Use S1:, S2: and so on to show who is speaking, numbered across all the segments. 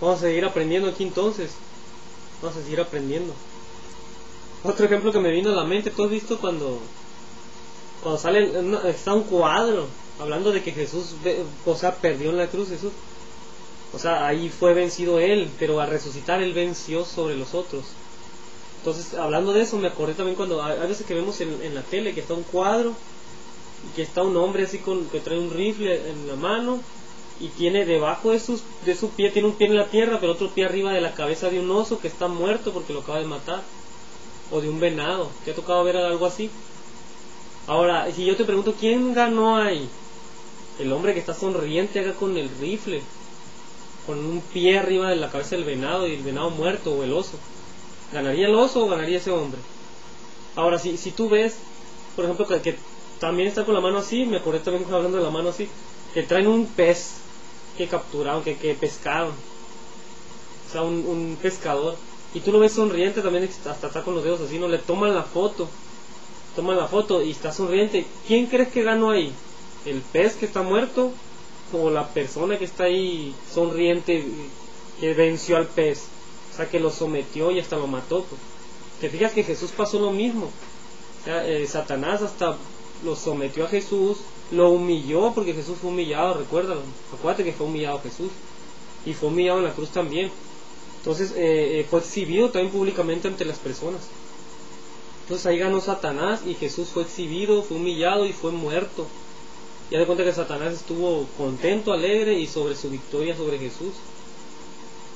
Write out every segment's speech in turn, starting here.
S1: Vamos a seguir aprendiendo aquí entonces. Vamos a seguir aprendiendo. Otro ejemplo que me vino a la mente, ¿tú has visto cuando sale, está un cuadro hablando de que Jesús, o sea, perdió en la cruz Jesús? O sea, ahí fue vencido él, pero al resucitar él venció sobre los otros. Entonces, hablando de eso, me acordé también cuando hay veces que vemos en la tele que está un cuadro y que está un hombre así que trae un rifle en la mano y tiene debajo de su pie, tiene un pie en la tierra, pero otro pie arriba de la cabeza de un oso que está muerto porque lo acaba de matar, o de un venado. ¿Te ha tocado ver algo así? Ahora, si yo te pregunto, ¿quién ganó ahí? El hombre que está sonriente acá con el rifle, con un pie arriba de la cabeza del venado y el venado muerto, o el oso. ¿Ganaría el oso o ganaría ese hombre? Ahora, si tú ves, por ejemplo, que también está con la mano así, me acordé también hablando de la mano así, que traen un pez que capturaron, que pescaron, o sea, un pescador, y tú lo ves sonriente también, hasta está con los dedos así, no le toman la foto y está sonriente. ¿Quién crees que ganó ahí? ¿El pez que está muerto o la persona que está ahí sonriente que venció al pez? O sea, que lo sometió y hasta lo mató, pues. Te fijas que Jesús pasó lo mismo. O sea, Satanás hasta lo sometió a Jesús, lo humilló, porque Jesús fue humillado, recuérdalo. Acuérdate que fue humillado Jesús y fue humillado en la cruz también. Entonces fue exhibido también públicamente ante las personas. Entonces ahí ganó Satanás y Jesús fue exhibido, fue humillado y fue muerto. Ya de cuenta que Satanás estuvo contento, alegre y sobre su victoria sobre Jesús.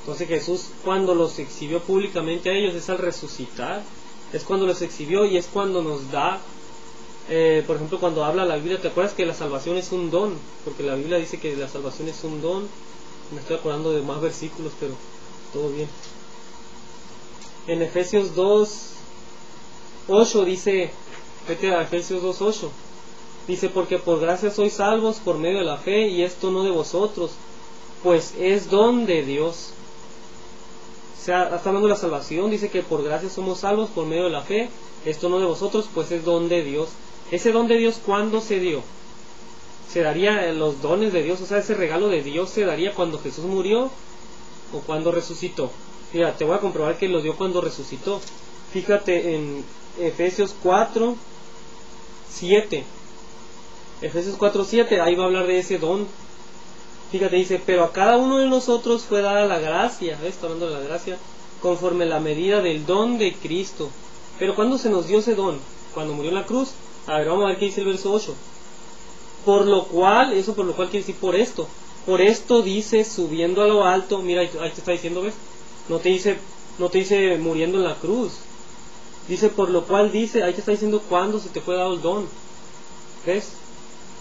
S1: Entonces Jesús, cuando los exhibió públicamente a ellos, es al resucitar, es cuando los exhibió y es cuando nos da, por ejemplo, cuando habla la Biblia, ¿te acuerdas que la salvación es un don? Porque la Biblia dice que la salvación es un don. Me estoy acordando de más versículos, pero todo bien. En Efesios 2:8 dice, vete a Efesios 2:8, dice, porque por gracia sois salvos por medio de la fe, y esto no de vosotros, pues es don de Dios. O sea, está hablando de la salvación, dice que por gracia somos salvos por medio de la fe, esto no de vosotros, pues es don de Dios. Ese don de Dios, ¿cuándo se dio? Se daría los dones de Dios, o sea, ese regalo de Dios se daría cuando Jesús murió o cuando resucitó. Mira, te voy a comprobar que lo dio cuando resucitó. Fíjate en Efesios 4:7. Efesios 4:7, ahí va a hablar de ese don. Fíjate, dice, pero a cada uno de nosotros fue dada la gracia, ¿ves? Está hablando de la gracia, conforme la medida del don de Cristo. Pero ¿cuándo se nos dio ese don? Cuando murió en la cruz. A ver, vamos a ver qué dice el verso 8. Por lo cual quiere decir por esto. Por esto dice, subiendo a lo alto, mira, ahí te está diciendo, ¿ves? No te dice muriendo en la cruz. Dice, por lo cual dice, ahí te está diciendo cuándo se te fue dado el don. ¿Ves?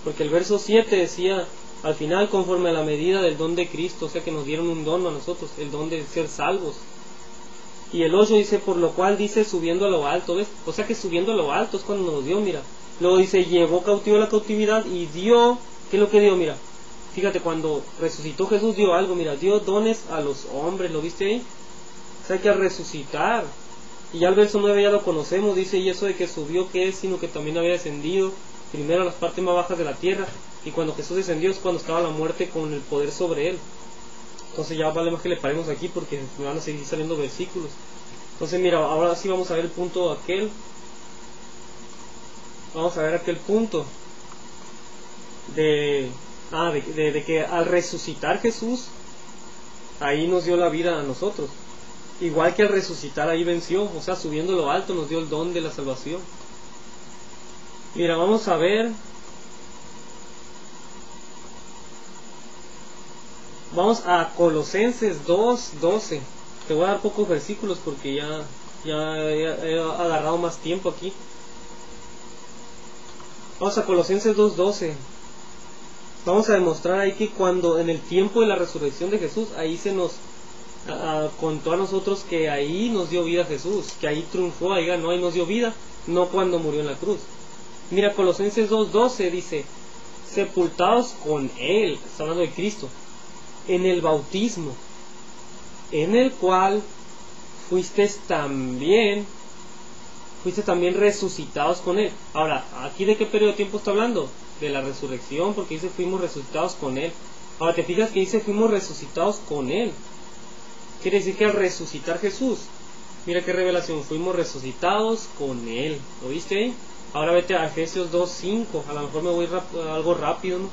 S1: Porque el verso 7 decía, al final, conforme a la medida del don de Cristo, o sea que nos dieron un don a nosotros, el don de ser salvos. Y el 8 dice, por lo cual dice, subiendo a lo alto, ¿ves? O sea que subiendo a lo alto es cuando nos dio, mira. Luego dice, llevó cautivo la cautividad y dio, ¿qué es lo que dio? Mira, fíjate, cuando resucitó Jesús dio algo, mira, dio dones a los hombres, ¿lo viste ahí? O sea que al resucitar, y ya el verso 9 ya lo conocemos, dice, y eso de que subió, ¿qué es? Sino que también había descendido primero a las partes más bajas de la tierra. Y cuando Jesús descendió es cuando estaba la muerte con el poder sobre él. Entonces ya vale más que le paremos aquí porque me van a seguir saliendo versículos. Entonces mira, ahora sí vamos a ver el punto aquel. Vamos a ver aquel punto de que al resucitar Jesús, ahí nos dio la vida a nosotros. Igual que al resucitar ahí venció, o sea, subiendo lo alto nos dio el don de la salvación. Mira, vamos a ver. Vamos a Colosenses 2:12. Te voy a dar pocos versículos porque ya he agarrado más tiempo aquí. Vamos a Colosenses 2:12. Vamos a demostrar ahí que cuando en el tiempo de la resurrección de Jesús, ahí se nos contó a nosotros que ahí nos dio vida Jesús, que ahí triunfó, ahí ganó, ahí nos dio vida, no cuando murió en la cruz. Mira, Colosenses 2:12 dice, sepultados con Él, está hablando de Cristo, en el bautismo, en el cual fuiste también resucitados con Él. Ahora, ¿aquí de qué periodo de tiempo está hablando? De la resurrección, porque dice fuimos resucitados con Él. Ahora te fijas que dice fuimos resucitados con Él. Quiere decir que al resucitar Jesús, mira qué revelación, fuimos resucitados con Él. ¿Lo viste ahí? Ahora vete a Efesios 2:5. A lo mejor me voy algo rápido, ¿no?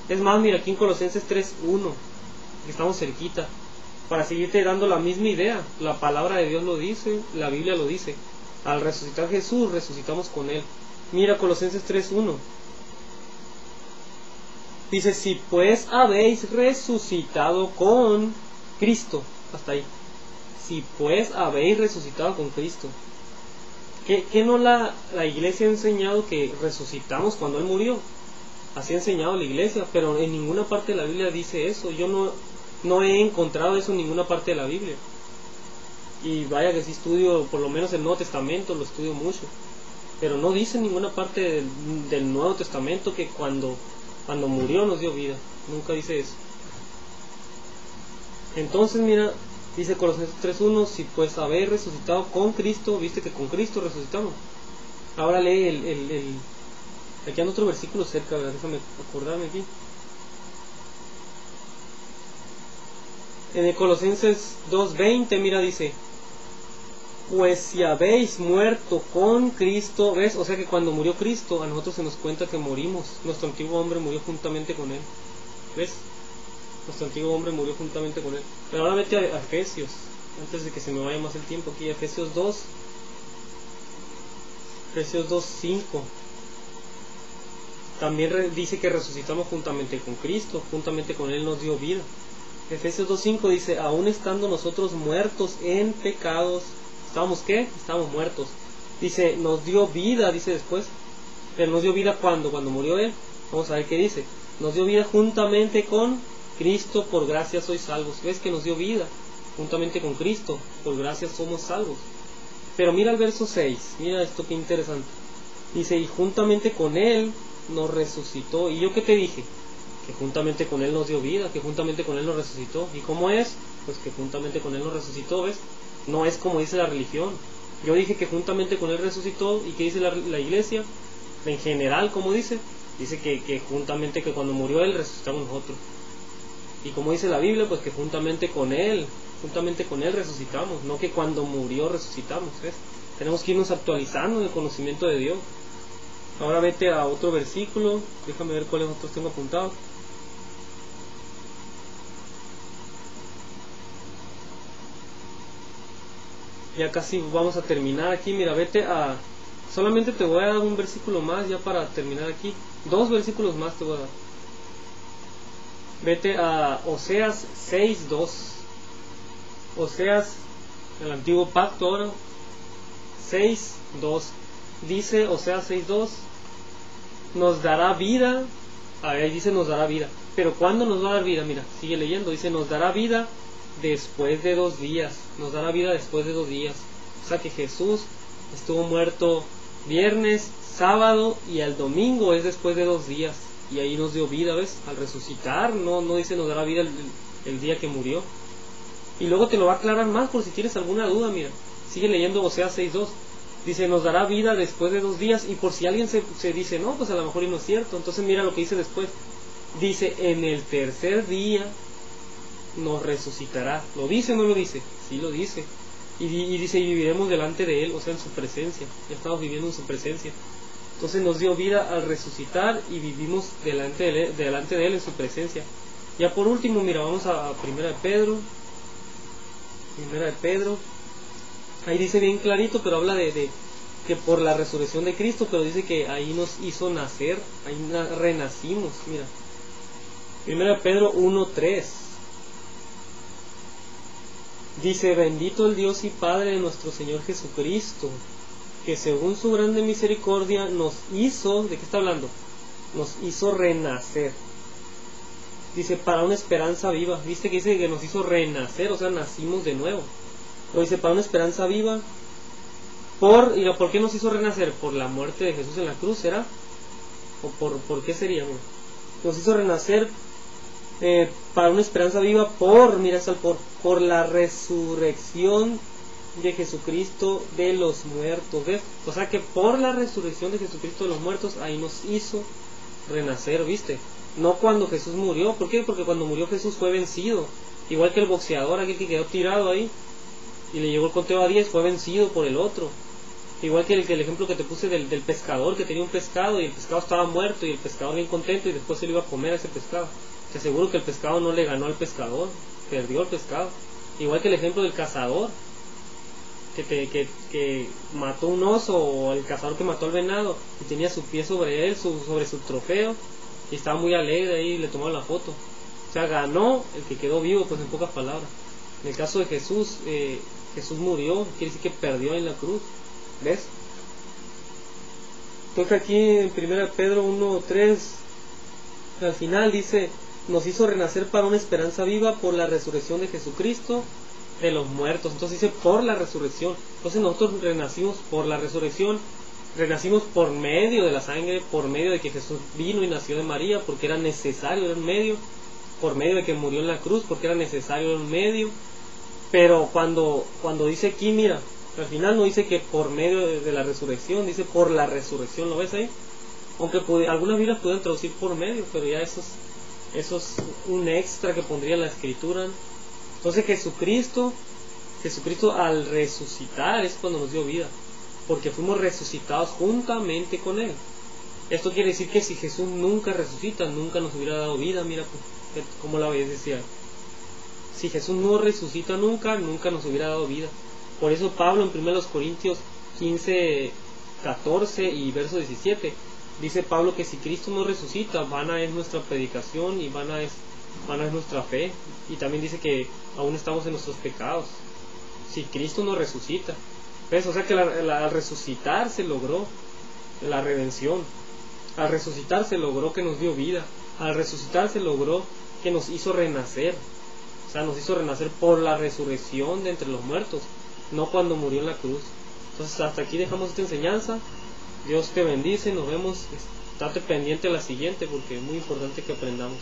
S1: Es más, mira aquí en Colosenses 3:1, que estamos cerquita, para seguirte dando la misma idea. La palabra de Dios lo dice, la Biblia lo dice. Al resucitar Jesús, resucitamos con Él. Mira Colosenses 3:1. Dice, si pues habéis resucitado con Cristo. Hasta ahí. Si pues habéis resucitado con Cristo. ¿Qué no la iglesia ha enseñado que resucitamos cuando Él murió? Así ha enseñado la iglesia, pero en ninguna parte de la Biblia dice eso. Yo no he encontrado eso en ninguna parte de la Biblia. Y vaya que sí estudio, por lo menos el Nuevo Testamento, lo estudio mucho. Pero no dice en ninguna parte del Nuevo Testamento que cuando murió nos dio vida. Nunca dice eso. Entonces mira, dice Colosenses 3:1, si pues habéis resucitado con Cristo, viste que con Cristo resucitamos. Ahora lee aquí anda otro versículo cerca, ¿verdad? Déjame acordarme aquí. En el Colosenses 2:20, mira, dice, pues si habéis muerto con Cristo, ¿ves? O sea que cuando murió Cristo, a nosotros se nos cuenta que morimos. Nuestro antiguo hombre murió juntamente con Él. ¿Ves? Nuestro antiguo hombre murió juntamente con Él. Pero ahora vete a Efesios, antes de que se me vaya más el tiempo aquí. Efesios 2:5. También dice que resucitamos juntamente con Cristo, juntamente con Él nos dio vida. Efesios 2:5 dice, aún estando nosotros muertos en pecados, ¿estábamos qué? Estábamos muertos. Dice, nos dio vida, dice después. Pero nos dio vida cuando murió Él. Vamos a ver qué dice. Nos dio vida juntamente con Cristo, por gracia sois salvos. ¿Ves que nos dio vida? Juntamente con Cristo, por gracia somos salvos. Pero mira el verso 6, mira esto que interesante. Dice, y juntamente con Él nos resucitó. ¿Y yo qué te dije? Que juntamente con Él nos dio vida, que juntamente con Él nos resucitó. ¿Y cómo es? Pues que juntamente con Él nos resucitó, ¿ves? No es como dice la religión. Yo dije que juntamente con Él resucitó. ¿Y qué dice la iglesia? En general, ¿cómo dice? Dice que juntamente, que cuando murió Él resucitamos nosotros. Y como dice la Biblia, pues que juntamente con Él resucitamos, no que cuando murió resucitamos, ¿ves? Tenemos que irnos actualizando en el conocimiento de Dios. Ahora vete a otro versículo, déjame ver cuáles otros tengo apuntados. Ya casi vamos a terminar aquí, mira, vete a... Solamente te voy a dar un versículo más ya para terminar aquí. 2 versículos más te voy a dar. Vete a Oseas 6:2. Oseas, el antiguo pacto ahora, 6:2. Dice Oseas 6:2, nos dará vida. Ahí dice nos dará vida. Pero ¿cuándo nos va a dar vida? Mira, sigue leyendo. Dice nos dará vida después de 2 días. Nos dará vida después de 2 días. O sea que Jesús estuvo muerto viernes, sábado y el domingo es después de 2 días. Y ahí nos dio vida, ¿ves? Al resucitar, no dice nos dará vida el día que murió. Y luego te lo va a aclarar más por si tienes alguna duda, mira. Sigue leyendo Oseas 6:2. Dice, nos dará vida después de 2 días. Y por si alguien se dice, no, pues a lo mejor y no es cierto. Entonces mira lo que dice después. Dice, en el tercer día nos resucitará. ¿Lo dice o no lo dice? Sí lo dice. Y dice, y viviremos delante de Él, o sea, en su presencia. Ya estamos viviendo en su presencia. Entonces nos dio vida al resucitar y vivimos delante de Él en su presencia. Ya por último, mira, vamos a Primera de Pedro. Primera de Pedro. Ahí dice bien clarito, pero habla de que por la resurrección de Cristo, pero dice que ahí nos hizo nacer, ahí renacimos, mira. Primera de Pedro 1:3. Dice, bendito el Dios y Padre de nuestro Señor Jesucristo, que según su grande misericordia nos hizo, ¿de qué está hablando? Nos hizo renacer. Dice, para una esperanza viva. ¿Viste que dice que nos hizo renacer? O sea, nacimos de nuevo. Lo dice, para una esperanza viva. ¿Por qué nos hizo renacer? Por la muerte de Jesús en la cruz, ¿será? ¿O por qué sería? Bueno, nos hizo renacer para una esperanza viva por la resurrección de Jesucristo de los muertos, ¿ves? O sea que por la resurrección de Jesucristo de los muertos, ahí nos hizo renacer, ¿viste? No cuando Jesús murió. ¿Por qué? Porque cuando murió Jesús fue vencido. Igual que el boxeador, aquel que quedó tirado ahí y le llegó el conteo a 10, fue vencido por el otro. Igual que el ejemplo que te puse del pescador, que tenía un pescado y el pescado estaba muerto y el pescador bien contento y después se lo iba a comer a ese pescado. Te aseguro que el pescado no le ganó al pescador, perdió el pescado. Igual que el ejemplo del cazador, que mató un oso, o el cazador que mató al venado y tenía su pie sobre él, sobre su trofeo, y estaba muy alegre ahí y le tomaron la foto. O sea, ganó el que quedó vivo, pues en pocas palabras. En el caso de Jesús, Jesús murió, quiere decir que perdió en la cruz. ¿Ves? Entonces aquí en 1 Pedro 1:3 al final dice: nos hizo renacer para una esperanza viva por la resurrección de Jesucristo de los muertos. Entonces dice por la resurrección. Entonces nosotros renacimos por la resurrección, renacimos por medio de la sangre, por medio de que Jesús vino y nació de María, porque era necesario, era un medio, por medio de que murió en la cruz, porque era necesario, era un medio. Pero cuando dice aquí, mira, al final no dice que por medio de la resurrección, dice por la resurrección. ¿Lo ves ahí? Aunque algunas Biblias pueden traducir por medio, pero ya eso es un extra que pondría la escritura. Entonces Jesucristo al resucitar es cuando nos dio vida, porque fuimos resucitados juntamente con Él. Esto quiere decir que si Jesús nunca resucita, nunca nos hubiera dado vida. Mira cómo la ves, decía. Si Jesús no resucita nunca nos hubiera dado vida. Por eso Pablo en 1 Corintios 15:14 y verso 17 dice Pablo que si Cristo no resucita, vana es nuestra predicación y vana es nuestra fe. Y también dice que aún estamos en nuestros pecados si Cristo no resucita. ¿Ves? O sea que al resucitar se logró la redención. Al resucitar se logró que nos dio vida. Al resucitar se logró que nos hizo renacer. O sea, nos hizo renacer por la resurrección de entre los muertos, no cuando murió en la cruz. Entonces hasta aquí dejamos esta enseñanza. Dios te bendice, nos vemos. Estate pendiente a la siguiente porque es muy importante que aprendamos.